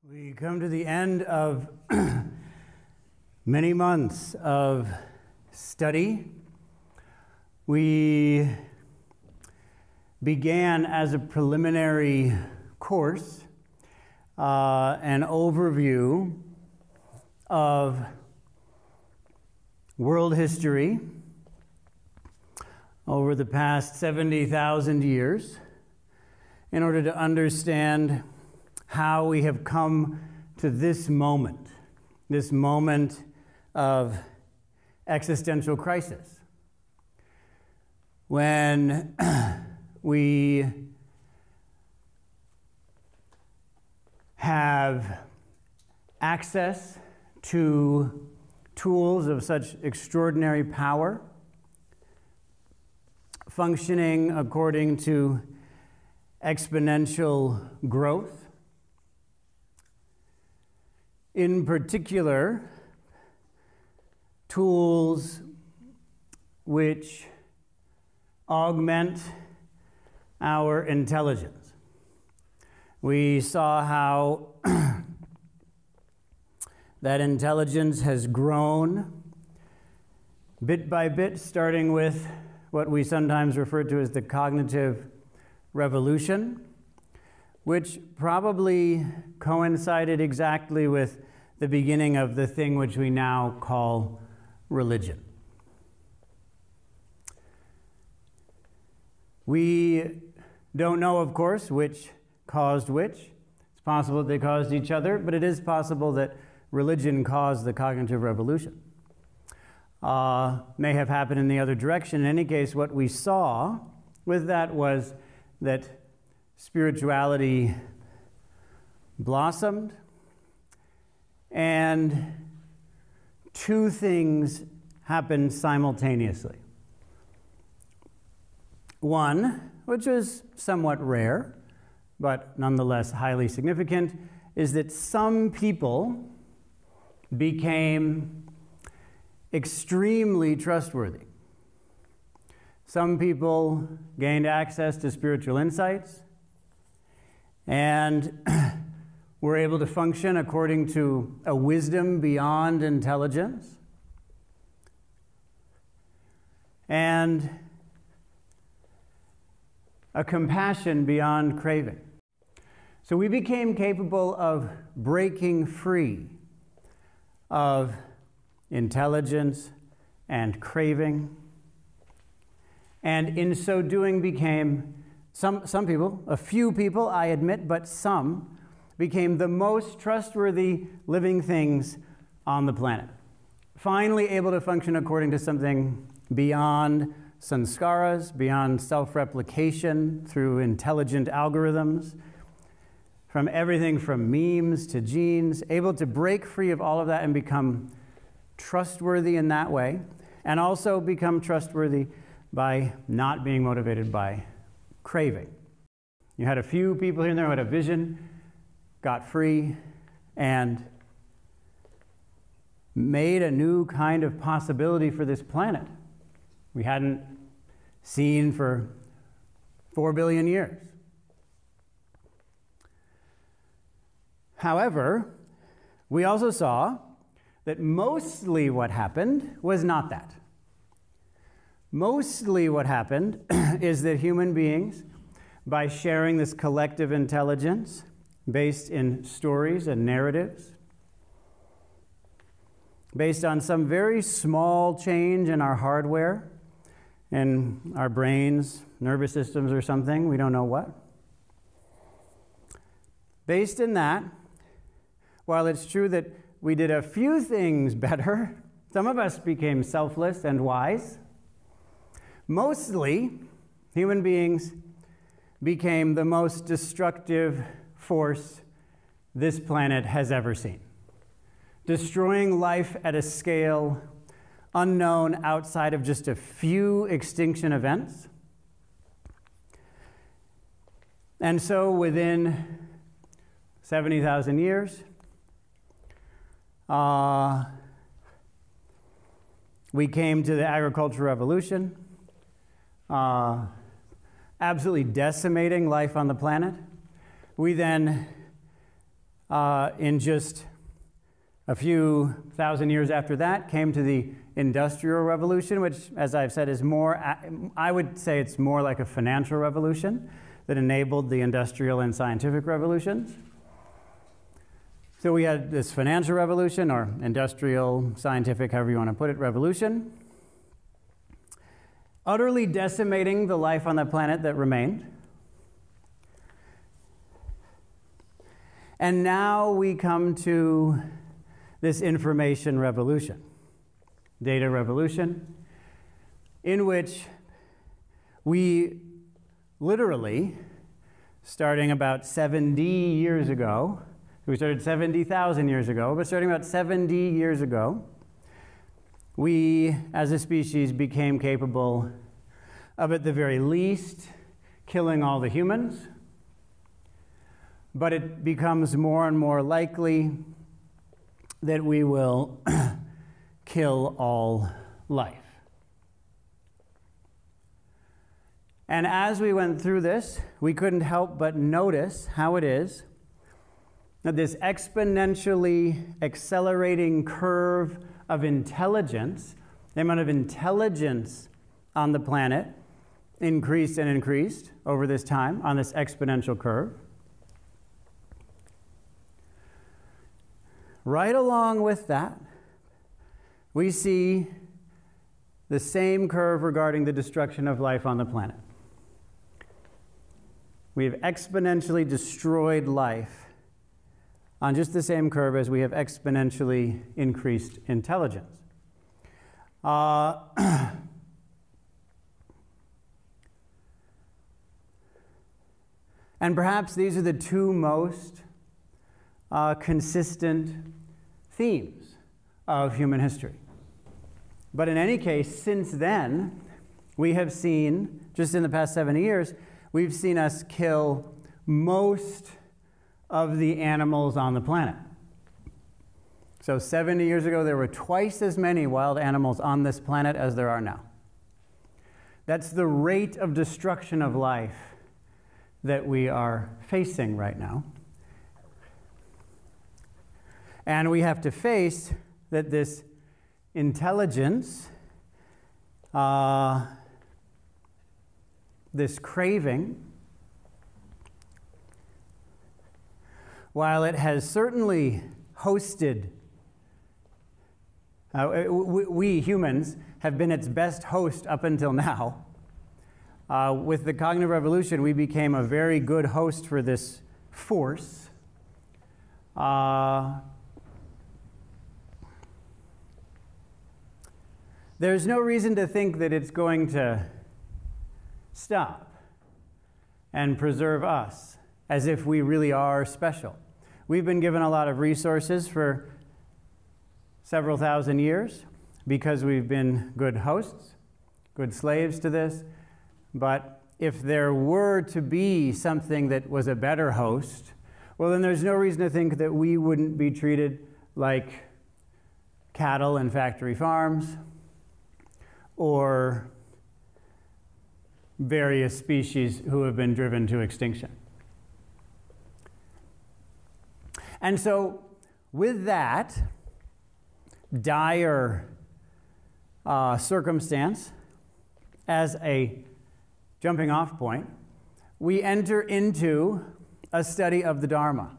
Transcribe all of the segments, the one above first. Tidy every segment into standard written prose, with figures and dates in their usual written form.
We come to the end of many months of study. We began as a preliminary course an overview of world history over the past 70,000 years in order to understand how we have come to this moment of existential crisis, when we have access to tools of such extraordinary power, functioning according to exponential growth. In particular, tools which augment our intelligence. We saw how that intelligence has grown bit by bit, starting with what we sometimes refer to as the cognitive revolution, which probably coincided exactly with the beginning of the thing which we now call religion. We don't know, of course, which caused which. It's possible that they caused each other, but it is possible that religion caused the cognitive revolution. May have happened in the other direction. In any case, what we saw with that was that spirituality blossomed, and two things happened simultaneously. One, which is somewhat rare, but nonetheless highly significant, is that some people became extremely trustworthy. Some people gained access to spiritual insights and were able to function according to a wisdom beyond intelligence, and a compassion beyond craving. So we became capable of breaking free of intelligence and craving, and in so doing became some people, a few people, I admit, but some became the most trustworthy living things on the planet. Finally able to function according to something beyond sanskaras, beyond self-replication through intelligent algorithms, from everything from memes to genes, able to break free of all of that and become trustworthy in that way, and also become trustworthy by not being motivated by craving. You had a few people here and there who had a vision, got free, and made a new kind of possibility for this planet we hadn't seen for 4 billion years. However, we also saw that mostly what happened was not that. Mostly what happened is that human beings, by sharing this collective intelligence based in stories and narratives, based on some very small change in our hardware, in our brains, nervous systems or something, we don't know what. Based in that, while it's true that we did a few things better, some of us became selfless and wise, mostly human beings became the most destructive force this planet has ever seen, destroying life at a scale unknown outside of just a few extinction events. And so within 70,000 years, we came to the agricultural revolution, absolutely decimating life on the planet. We then in just a few thousand years after that, came to the Industrial Revolution, which, as I've said, is more, I would say it's more like a financial revolution that enabled the industrial and scientific revolutions. So we had this financial revolution, or industrial, scientific, however you want to put it, revolution, utterly decimating the life on the planet that remained. And now we come to this information revolution, data revolution, in which we literally, starting about 70 years ago, we started 70,000 years ago, but starting about 70 years ago, we, as a species, became capable of, at the very least, killing all the humans, but it becomes more and more likely that we will kill all life. And as we went through this, we couldn't help but notice how it is that this exponentially accelerating curve of intelligence, the amount of intelligence on the planet, increased and increased over this time on this exponential curve. Right along with that, we see the same curve regarding the destruction of life on the planet. We have exponentially destroyed life on just the same curve as we have exponentially increased intelligence. And perhaps these are the two most consistent themes of human history. But in any case, since then, we have seen, just in the past 70 years, we've seen us kill most of the animals on the planet. So 70 years ago, there were twice as many wild animals on this planet as there are now. That's the rate of destruction of life that we are facing right now. And we have to face that this intelligence, this craving, while it has certainly hosted, we humans have been its best host up until now. With the cognitive revolution, we became a very good host for this force. There's no reason to think that it's going to stop and preserve us as if we really are special. We've been given a lot of resources for several thousand years because we've been good hosts, good slaves to this. But if there were to be something that was a better host, well, then there's no reason to think that we wouldn't be treated like cattle in factory farms or various species who have been driven to extinction. And so, with that dire circumstance as a jumping off point, we enter into a study of the Dharma.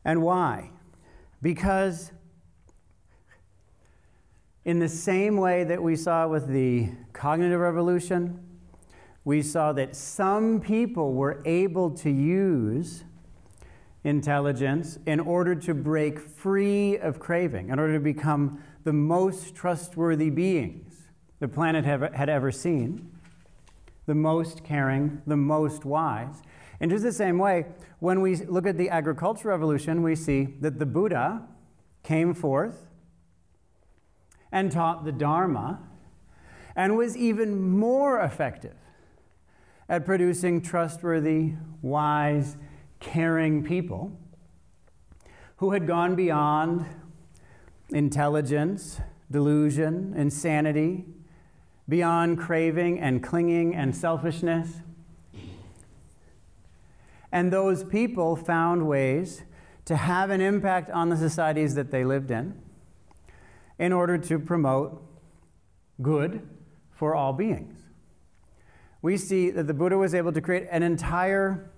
And why? Because in the same way that we saw with the cognitive revolution, we saw that some people were able to use intelligence in order to break free of craving, in order to become the most trustworthy beings the planet had ever seen, the most caring, the most wise. In just the same way, when we look at the agricultural revolution, we see that the Buddha came forth and taught the Dharma and was even more effective at producing trustworthy, wise, caring people who had gone beyond intelligence, delusion, insanity, beyond craving and clinging and selfishness. And those people found ways to have an impact on the societies that they lived in order to promote good for all beings. We see that the Buddha was able to create an entire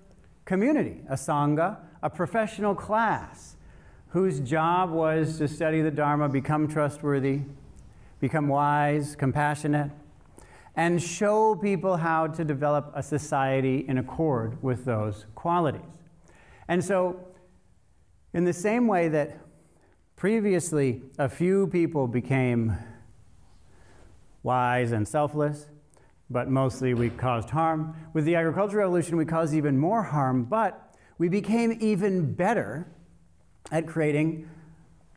community, a sangha, a professional class, whose job was to study the Dharma, become trustworthy, become wise, compassionate, and show people how to develop a society in accord with those qualities. And so, in the same way that previously a few people became wise and selfless, but mostly we caused harm, with the agricultural revolution we caused even more harm, but we became even better at creating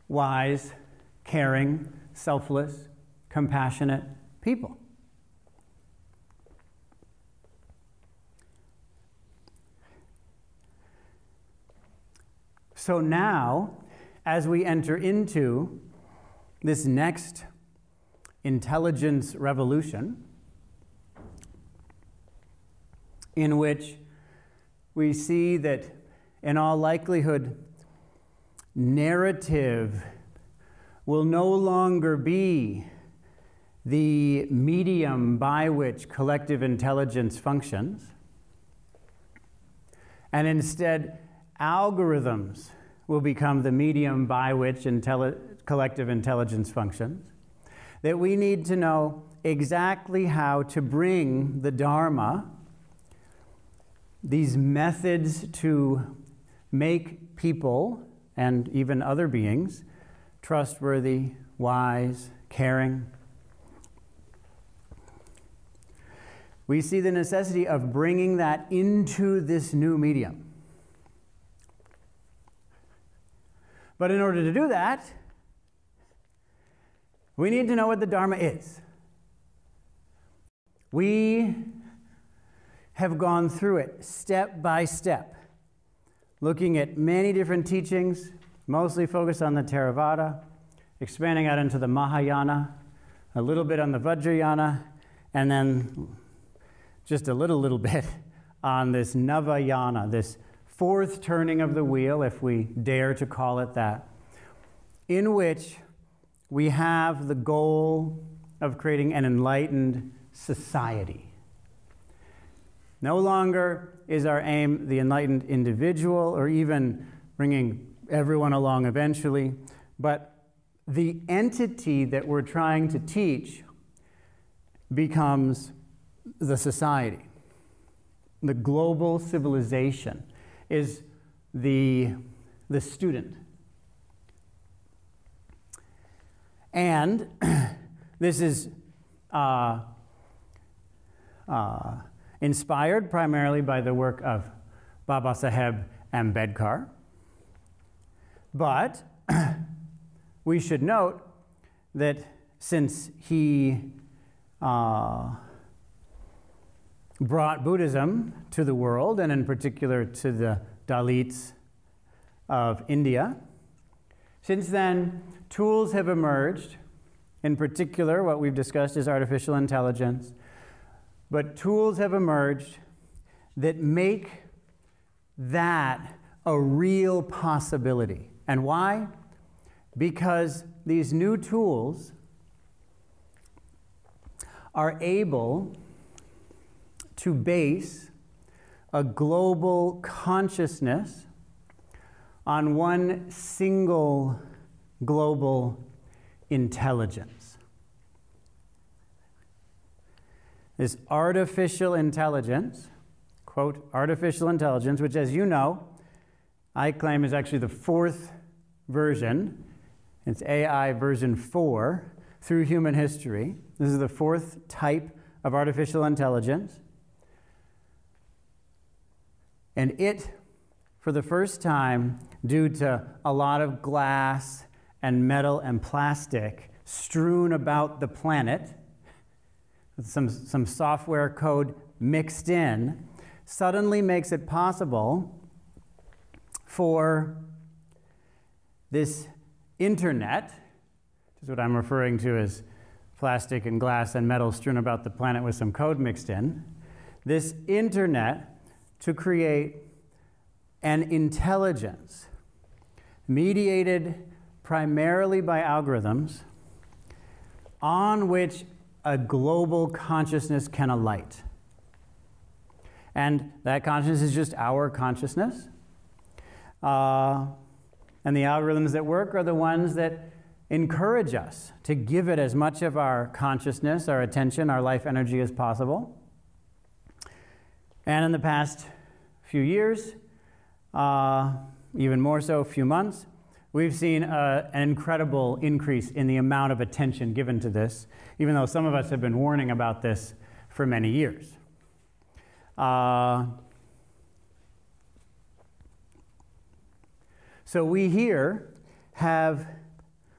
wise, caring, selfless, compassionate people. So now, as we enter into this next intelligence revolution, in which we see that in all likelihood, narrative will no longer be the medium by which collective intelligence functions, and instead algorithms will become the medium by which collective intelligence functions, that we need to know exactly how to bring the Dharma, these methods to make people and even other beings trustworthy, wise, caring. We see the necessity of bringing that into this new medium. But in order to do that, we need to know what the Dharma is. We have gone through it step by step, looking at many different teachings, mostly focused on the Theravada, expanding out into the Mahayana, a little bit on the Vajrayana, and then just a little bit on this Navayana, this fourth turning of the wheel, if we dare to call it that, in which we have the goal of creating an enlightened society. No longer is our aim the enlightened individual or even bringing everyone along eventually, but the entity that we're trying to teach becomes the society. The global civilization is the student. And this is inspired primarily by the work of Babasaheb Ambedkar. But we should note that since he brought Buddhism to the world, and in particular to the Dalits of India, since then, tools have emerged. In particular, what we've discussed is artificial intelligence. But tools have emerged that make that a real possibility. And why? Because these new tools are able to base a global consciousness on one single global intelligence. This artificial intelligence, quote, artificial intelligence, which, as you know, I claim is actually the fourth version. It's AI version 4 through human history. This is the fourth type of artificial intelligence. And it, for the first time, due to a lot of glass and metal and plastic strewn about the planet, with some software code mixed in, suddenly makes it possible for this internet, which is what I'm referring to as plastic and glass and metal strewn about the planet with some code mixed in, this internet to create an intelligence mediated primarily by algorithms on which a global consciousness can alight. And that consciousness is just our consciousness. And the algorithms that work are the ones that encourage us to give it as much of our consciousness, our attention, our life energy as possible. And in the past few years, even more so, a few months, we've seen an incredible increase in the amount of attention given to this, even though some of us have been warning about this for many years. So we here have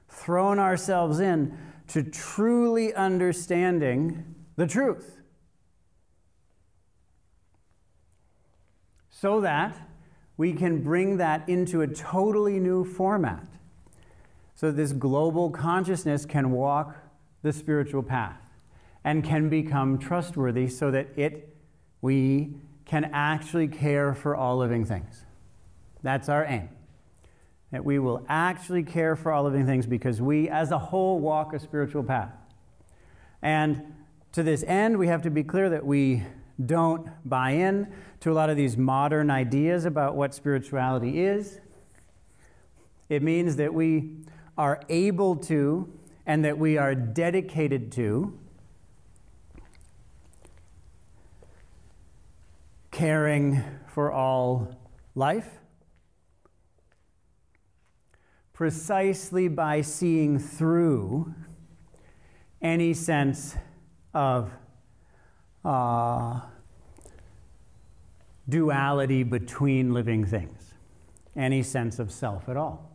thrown ourselves in to truly understanding the truth, so that we can bring that into a totally new format, so this global consciousness can walk the spiritual path and can become trustworthy, so that we can actually care for all living things. That's our aim. That we will actually care for all living things because we, as a whole, walk a spiritual path. And to this end, we have to be clear that we don't buy in to a lot of these modern ideas about what spirituality is. It means that we are able to, and that we are dedicated to, caring for all life, precisely by seeing through any sense of duality between living things, any sense of self at all.